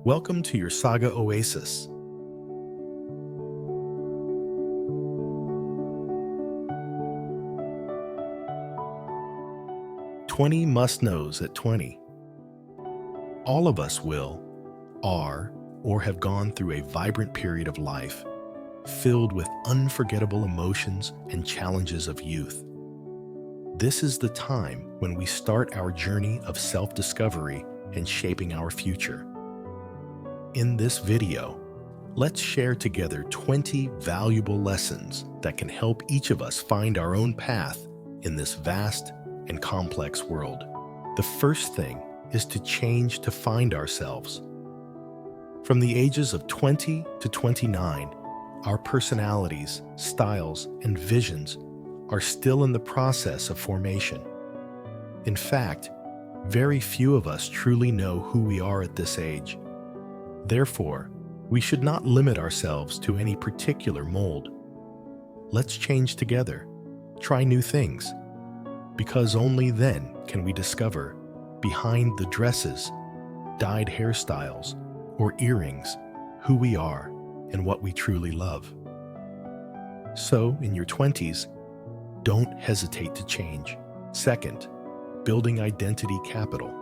Welcome to your Saga Oasis. 20 must-knows at 20. All of us are, or have gone through a vibrant period of life, filled with unforgettable emotions and challenges of youth. This is the time when we start our journey of self-discovery and shaping our future. In this video, let's share together 20 valuable lessons that can help each of us find our own path in this vast and complex world. The first thing is to change to find ourselves. From the ages of 20 to 29, our personalities, styles, and visions are still in the process of formation. In fact, very few of us truly know who we are at this age. Therefore, we should not limit ourselves to any particular mold. Let's change together, try new things, because only then can we discover, behind the dresses, dyed hairstyles, or earrings, who we are and what we truly love. So, in your 20s, don't hesitate to change. Second, building identity capital.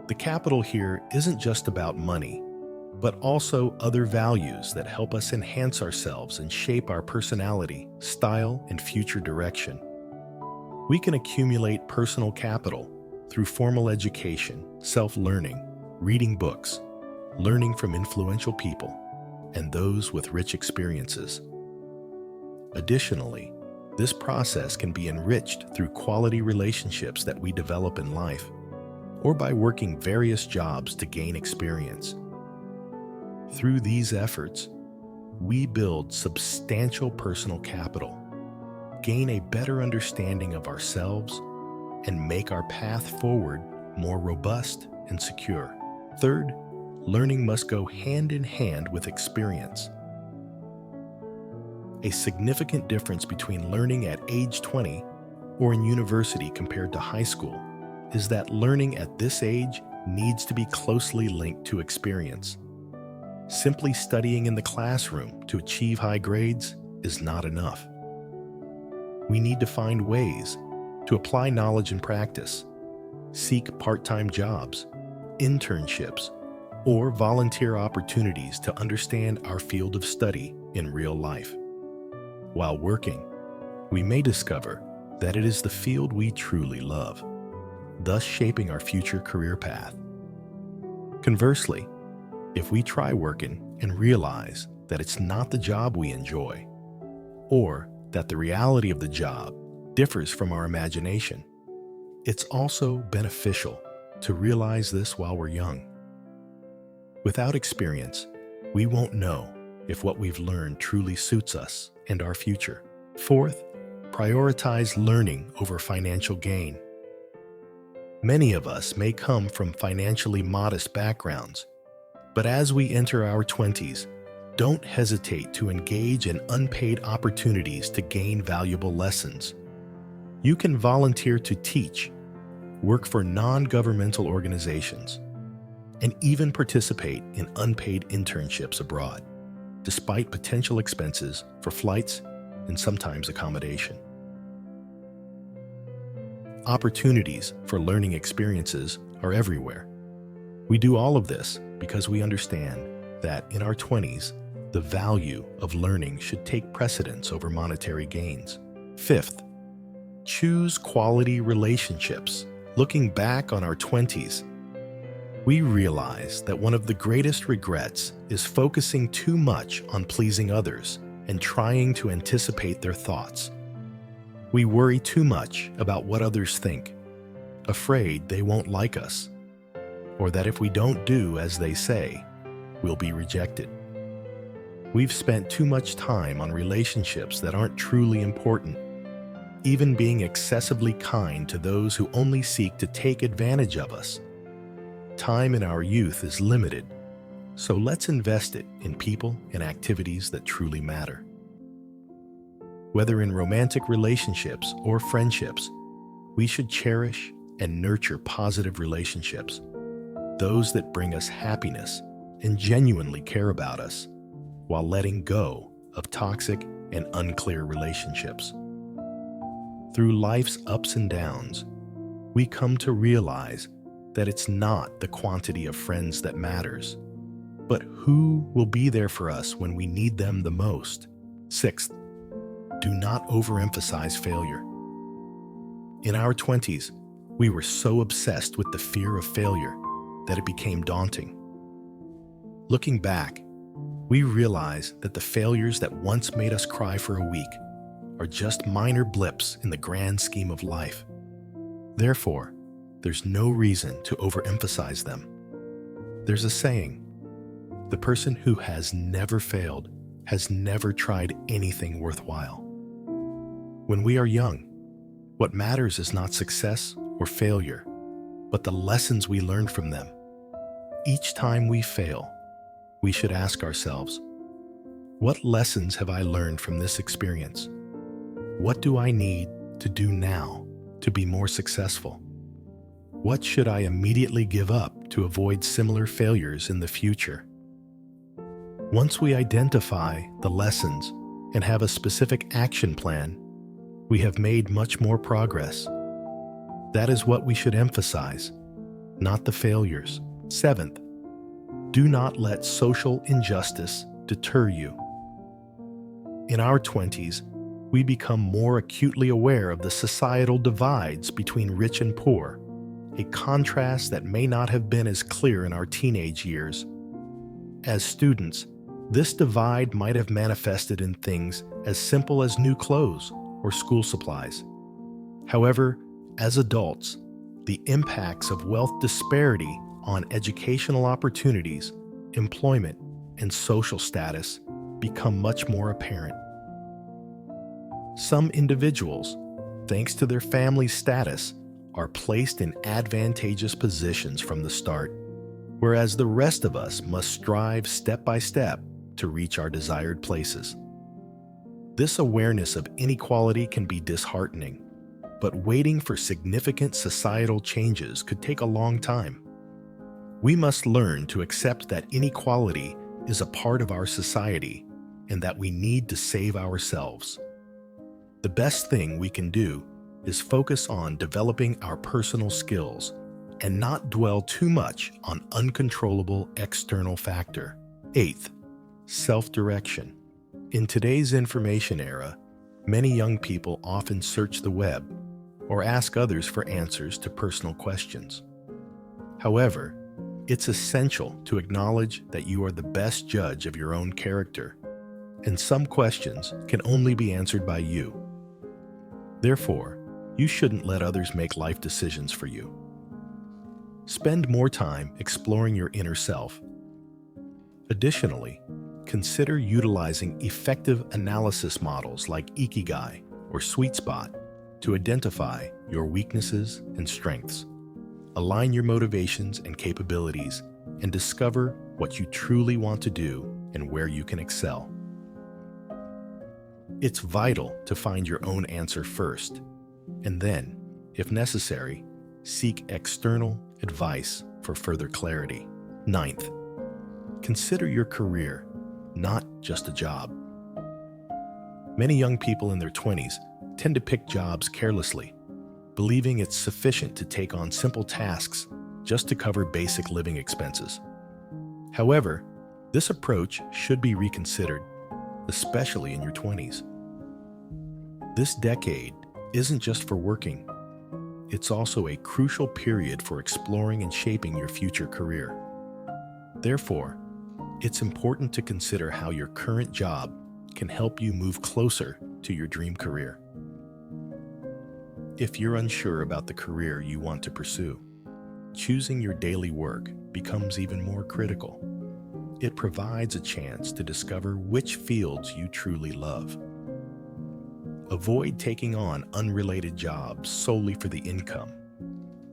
The capital here isn't just about money, but also other values that help us enhance ourselves and shape our personality, style, and future direction. We can accumulate personal capital through formal education, self-learning, reading books, learning from influential people, and those with rich experiences. Additionally, this process can be enriched through quality relationships that we develop in life, or by working various jobs to gain experience. Through these efforts, we build substantial personal capital, gain a better understanding of ourselves, and make our path forward more robust and secure. Third, learning must go hand in hand with experience. A significant difference between learning at age 20 or in university compared to high school is that learning at this age needs to be closely linked to experience. Simply studying in the classroom to achieve high grades is not enough. We need to find ways to apply knowledge in practice, seek part-time jobs, internships, or volunteer opportunities to understand our field of study in real life. While working, we may discover that it is the field we truly love, thus shaping our future career path. Conversely, if we try working and realize that it's not the job we enjoy, or that the reality of the job differs from our imagination, it's also beneficial to realize this while we're young. Without experience, we won't know if what we've learned truly suits us and our future. Fourth, prioritize learning over financial gain. Many of us may come from financially modest backgrounds, but as we enter our 20s, don't hesitate to engage in unpaid opportunities to gain valuable lessons. You can volunteer to teach, work for non-governmental organizations, and even participate in unpaid internships abroad, despite potential expenses for flights and sometimes accommodation. Opportunities for learning experiences are everywhere. We do all of this because we understand that in our 20s, the value of learning should take precedence over monetary gains. Fifth, choose quality relationships. Looking back on our 20s, we realize that one of the greatest regrets is focusing too much on pleasing others and trying to anticipate their thoughts. We worry too much about what others think, afraid they won't like us, or that if we don't do as they say, we'll be rejected. We've spent too much time on relationships that aren't truly important, even being excessively kind to those who only seek to take advantage of us. Time in our youth is limited, so let's invest it in people and activities that truly matter. Whether in romantic relationships or friendships, we should cherish and nurture positive relationships. those that bring us happiness and genuinely care about us, while letting go of toxic and unclear relationships. Through life's ups and downs, we come to realize that it's not the quantity of friends that matters, but who will be there for us when we need them the most. Sixth, do not overemphasize failure. In our 20s, we were so obsessed with the fear of failure that it became daunting. Looking back, we realize that the failures that once made us cry for a week are just minor blips in the grand scheme of life. Therefore, there's no reason to overemphasize them. There's a saying, the person who has never failed has never tried anything worthwhile. When we are young, what matters is not success or failure, but the lessons we learn from them. Each time we fail, we should ask ourselves, what lessons have I learned from this experience? What do I need to do now to be more successful? What should I immediately give up to avoid similar failures in the future? Once we identify the lessons and have a specific action plan, we have made much more progress. That is what we should emphasize, not the failures. Seventh, do not let social injustice deter you. In our 20s, we become more acutely aware of the societal divides between rich and poor, a contrast that may not have been as clear in our teenage years. As students, this divide might have manifested in things as simple as new clothes or school supplies. However, as adults, the impacts of wealth disparity on educational opportunities, employment, and social status become much more apparent. Some individuals, thanks to their family status, are placed in advantageous positions from the start, whereas the rest of us must strive step by step to reach our desired places. This awareness of inequality can be disheartening, but waiting for significant societal changes could take a long time. We must learn to accept that inequality is a part of our society and that we need to save ourselves. The best thing we can do is focus on developing our personal skills and not dwell too much on uncontrollable external factor. Eighth, self-direction. In today's information era, many young people often search the web or ask others for answers to personal questions. However, it's essential to acknowledge that you are the best judge of your own character, and some questions can only be answered by you. Therefore, you shouldn't let others make life decisions for you. Spend more time exploring your inner self. Additionally, consider utilizing effective analysis models like Ikigai or Sweet Spot to identify your weaknesses and strengths. Align your motivations and capabilities and discover what you truly want to do and where you can excel. It's vital to find your own answer first, and then, if necessary, seek external advice for further clarity. Ninth, consider your career, not just a job. Many young people in their 20s tend to pick jobs carelessly, believing it's sufficient to take on simple tasks just to cover basic living expenses. However, this approach should be reconsidered, especially in your 20s. This decade isn't just for working. It's also a crucial period for exploring and shaping your future career. Therefore, it's important to consider how your current job can help you move closer to your dream career. If you're unsure about the career you want to pursue, choosing your daily work becomes even more critical. It provides a chance to discover which fields you truly love. Avoid taking on unrelated jobs solely for the income.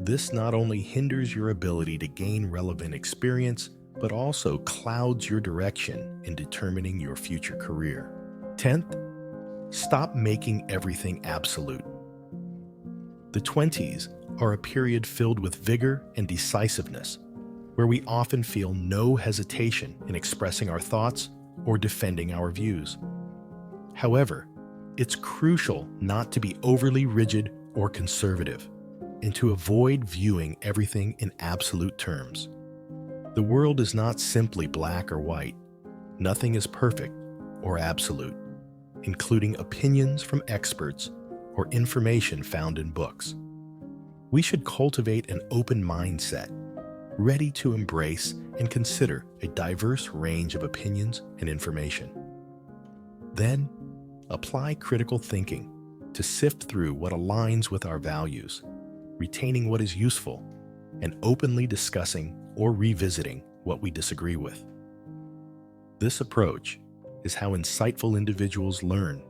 This not only hinders your ability to gain relevant experience, but also clouds your direction in determining your future career. 10th, stop making everything absolute. The 20s are a period filled with vigor and decisiveness, where we often feel no hesitation in expressing our thoughts or defending our views. However, it's crucial not to be overly rigid or conservative, and to avoid viewing everything in absolute terms. The world is not simply black or white. Nothing is perfect or absolute, including opinions from experts or information found in books. We should cultivate an open mindset, ready to embrace and consider a diverse range of opinions and information. Then, apply critical thinking to sift through what aligns with our values, retaining what is useful, and openly discussing or revisiting what we disagree with. This approach is how insightful individuals learn,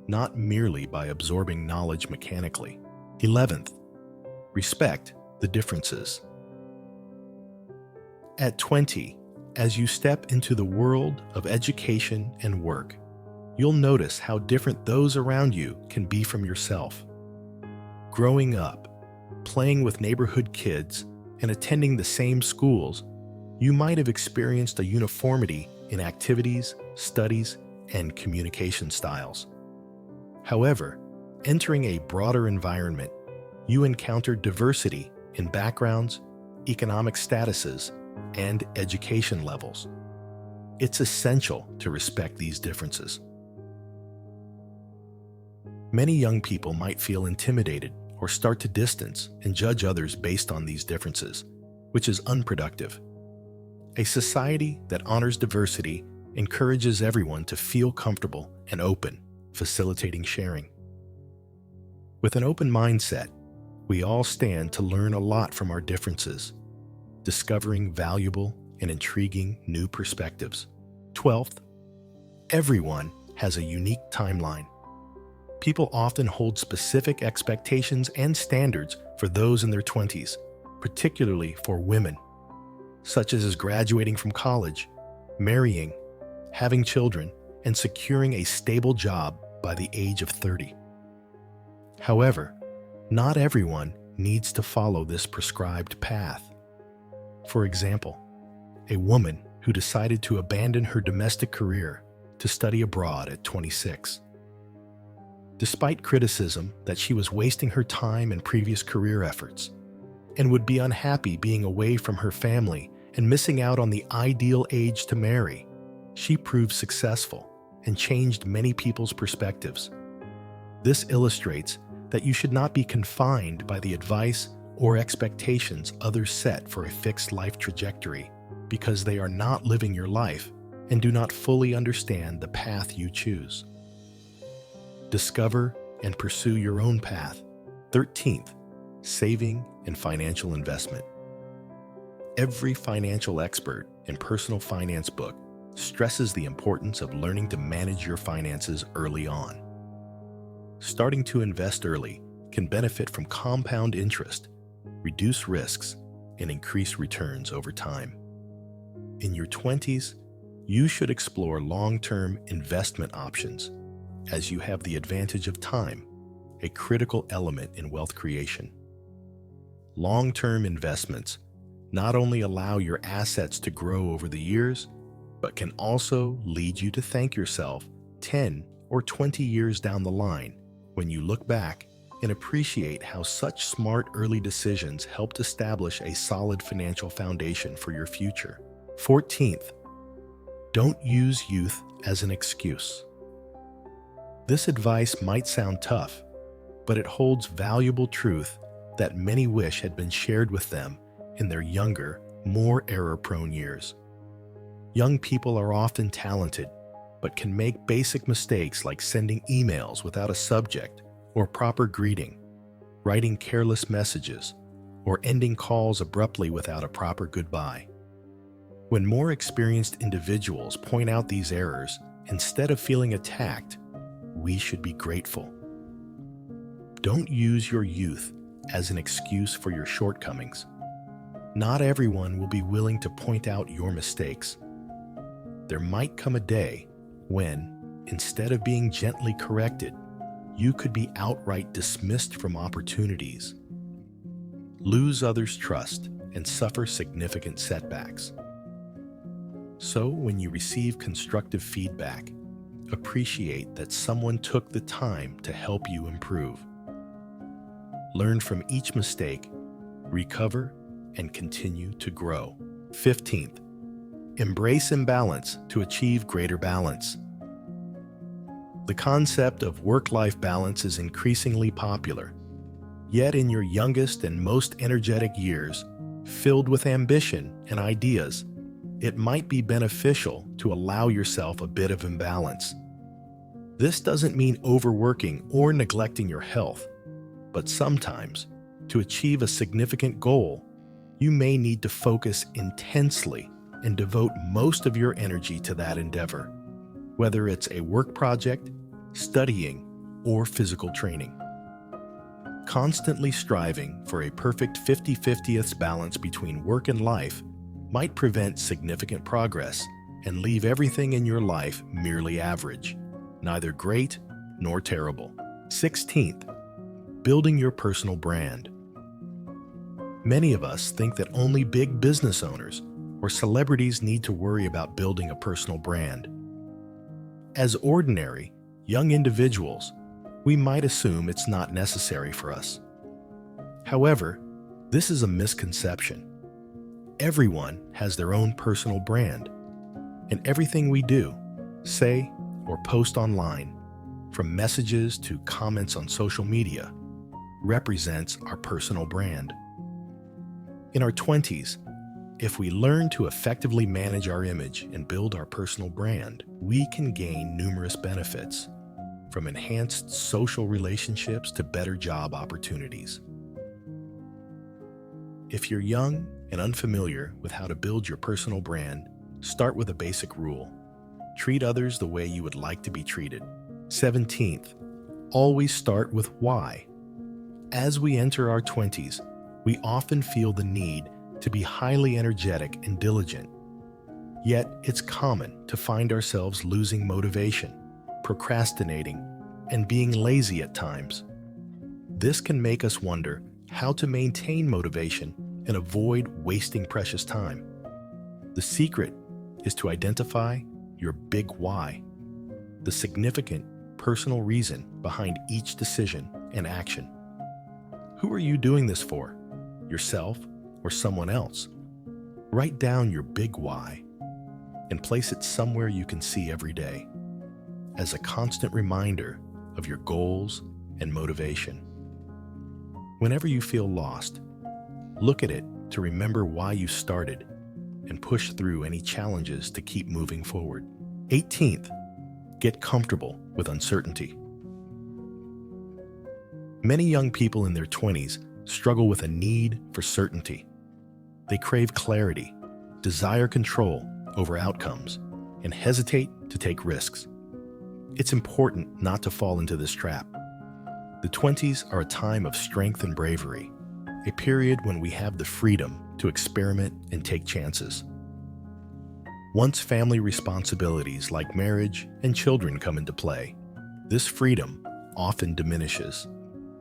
not merely by absorbing knowledge mechanically. 11th, respect the differences. At 20, as you step into the world of education and work, you'll notice how different those around you can be from yourself. Growing up, playing with neighborhood kids, and attending the same schools, you might have experienced a uniformity in activities, studies, and communication styles. However, entering a broader environment, you encounter diversity in backgrounds, economic statuses, and education levels. It's essential to respect these differences. Many young people might feel intimidated or start to distance and judge others based on these differences, which is unproductive. A society that honors diversity encourages everyone to feel comfortable and open, facilitating sharing. With an open mindset, we all stand to learn a lot from our differences, discovering valuable and intriguing new perspectives. 12th, everyone has a unique timeline. People often hold specific expectations and standards for those in their 20s, particularly for women, such as graduating from college, marrying, having children, and securing a stable job by the age of 30. However, not everyone needs to follow this prescribed path. For example, a woman who decided to abandon her domestic career to study abroad at 26. Despite criticism that she was wasting her time and previous career efforts, and would be unhappy being away from her family and missing out on the ideal age to marry, she proved successful and changed many people's perspectives. This illustrates that you should not be confined by the advice or expectations others set for a fixed life trajectory because they are not living your life and do not fully understand the path you choose. Discover and pursue your own path. 13th, saving and financial investment. Every financial expert and personal finance book stresses the importance of learning to manage your finances early on. Starting to invest early can benefit from compound interest, reduce risks, and increase returns over time. In your 20s, you should explore long-term investment options, as you have the advantage of time, a critical element in wealth creation. Long-term investments not only allow your assets to grow over the years, but can also lead you to thank yourself 10 or 20 years down the line when you look back and appreciate how such smart early decisions helped establish a solid financial foundation for your future. 14th, don't use youth as an excuse. This advice might sound tough, but it holds valuable truth that many wish had been shared with them in their younger, more error-prone years. Young people are often talented, but can make basic mistakes like sending emails without a subject or proper greeting, writing careless messages, or ending calls abruptly without a proper goodbye. When more experienced individuals point out these errors, instead of feeling attacked, we should be grateful. Don't use your youth as an excuse for your shortcomings. Not everyone will be willing to point out your mistakes. There might come a day when, instead of being gently corrected, you could be outright dismissed from opportunities. Lose others' trust and suffer significant setbacks. So, when you receive constructive feedback, appreciate that someone took the time to help you improve. Learn from each mistake, recover, and continue to grow. 15th, embrace imbalance to achieve greater balance. The concept of work-life balance is increasingly popular. Yet in your youngest and most energetic years, filled with ambition and ideas, it might be beneficial to allow yourself a bit of imbalance. This doesn't mean overworking or neglecting your health, but sometimes, to achieve a significant goal, you may need to focus intensely and devote most of your energy to that endeavor, whether it's a work project, studying, or physical training. Constantly striving for a perfect 50-50th balance between work and life might prevent significant progress and leave everything in your life merely average, neither great nor terrible. 16th, building your personal brand. Many of us think that only big business owners or celebrities need to worry about building a personal brand. As ordinary, young individuals, we might assume it's not necessary for us. However, this is a misconception. Everyone has their own personal brand, and everything we do, say, or post online, from messages to comments on social media, represents our personal brand. In our 20s, if we learn to effectively manage our image and build our personal brand, we can gain numerous benefits, from enhanced social relationships to better job opportunities. If you're young and unfamiliar with how to build your personal brand, start with a basic rule. Treat others the way you would like to be treated. 17th, always start with why. As we enter our 20s, we often feel the need to be highly energetic and diligent. Yet, it's common to find ourselves losing motivation, procrastinating, and being lazy at times. This can make us wonder how to maintain motivation and avoid wasting precious time. The secret is to identify your big why, the significant personal reason behind each decision and action. Who are you doing this for? Yourself or someone else? Write down your big why and place it somewhere you can see every day, as a constant reminder of your goals and motivation. Whenever you feel lost, look at it to remember why you started and push through any challenges to keep moving forward. 18th, get comfortable with uncertainty. Many young people in their 20s struggle with a need for certainty. They crave clarity, desire control over outcomes, and hesitate to take risks. It's important not to fall into this trap. The 20s are a time of strength and bravery, a period when we have the freedom to experiment and take chances. Once family responsibilities like marriage and children come into play, this freedom often diminishes,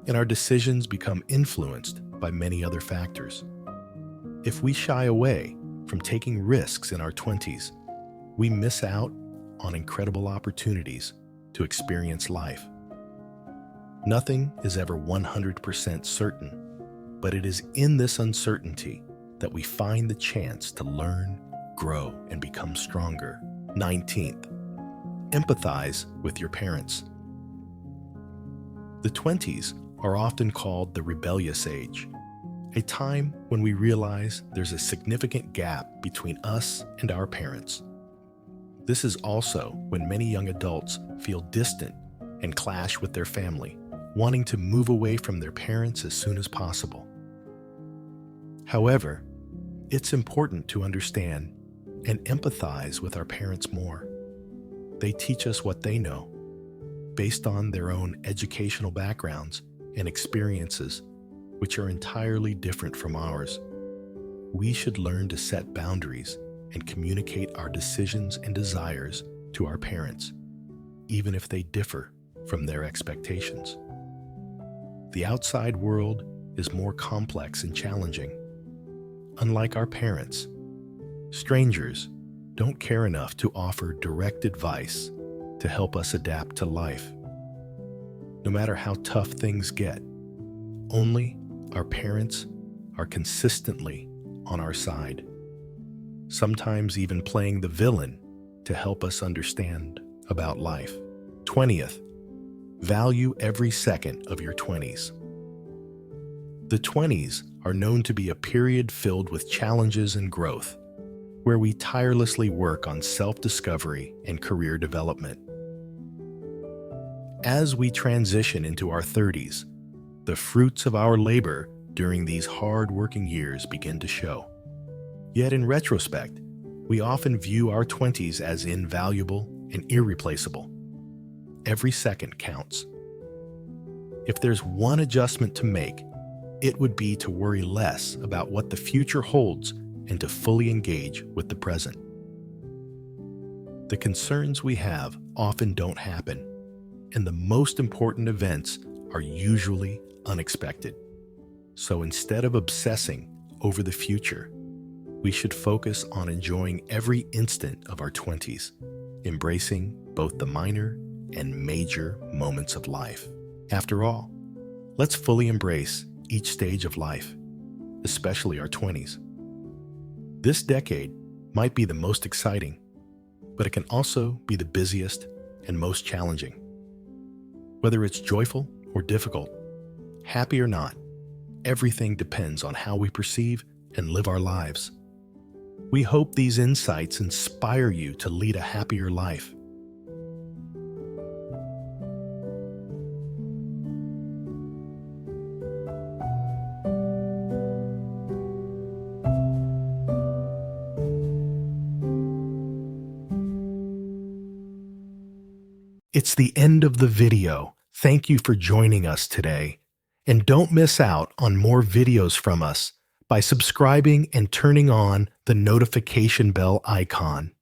and our decisions become influenced by many other factors. If we shy away from taking risks in our 20s, we miss out on incredible opportunities to experience life. Nothing is ever 100% certain, but it is in this uncertainty that we find the chance to learn, grow, and become stronger. 19th, empathize with your parents. The 20s are often called the rebellious age, a time when we realize there's a significant gap between us and our parents. This is also when many young adults feel distant and clash with their family, wanting to move away from their parents as soon as possible. However, it's important to understand and empathize with our parents more. They teach us what they know, based on their own educational backgrounds and experiences, which are entirely different from ours. We should learn to set boundaries and communicate our decisions and desires to our parents, even if they differ from their expectations. The outside world is more complex and challenging. unlike our parents, strangers don't care enough to offer direct advice to help us adapt to life. No matter how tough things get, only our parents are consistently on our side, sometimes even playing the villain to help us understand about life. 20th, value every second of your 20s. The 20s are known to be a period filled with challenges and growth, where we tirelessly work on self-discovery and career development. As we transition into our 30s, the fruits of our labor during these hard-working years begin to show. Yet in retrospect, we often view our 20s as invaluable and irreplaceable. Every second counts. If there's one adjustment to make, it would be to worry less about what the future holds and to fully engage with the present. The concerns we have often don't happen, and the most important events are usually unexpected. So instead of obsessing over the future, we should focus on enjoying every instant of our 20s, embracing both the minor and major moments of life. After all, let's fully embrace each stage of life, especially our 20s. This decade might be the most exciting, but it can also be the busiest and most challenging. Whether it's joyful or difficult, happy or not, everything depends on how we perceive and live our lives. We hope these insights inspire you to lead a happier life. It's the end of the video. Thank you for joining us today. And don't miss out on more videos from us by subscribing and turning on the notification bell icon.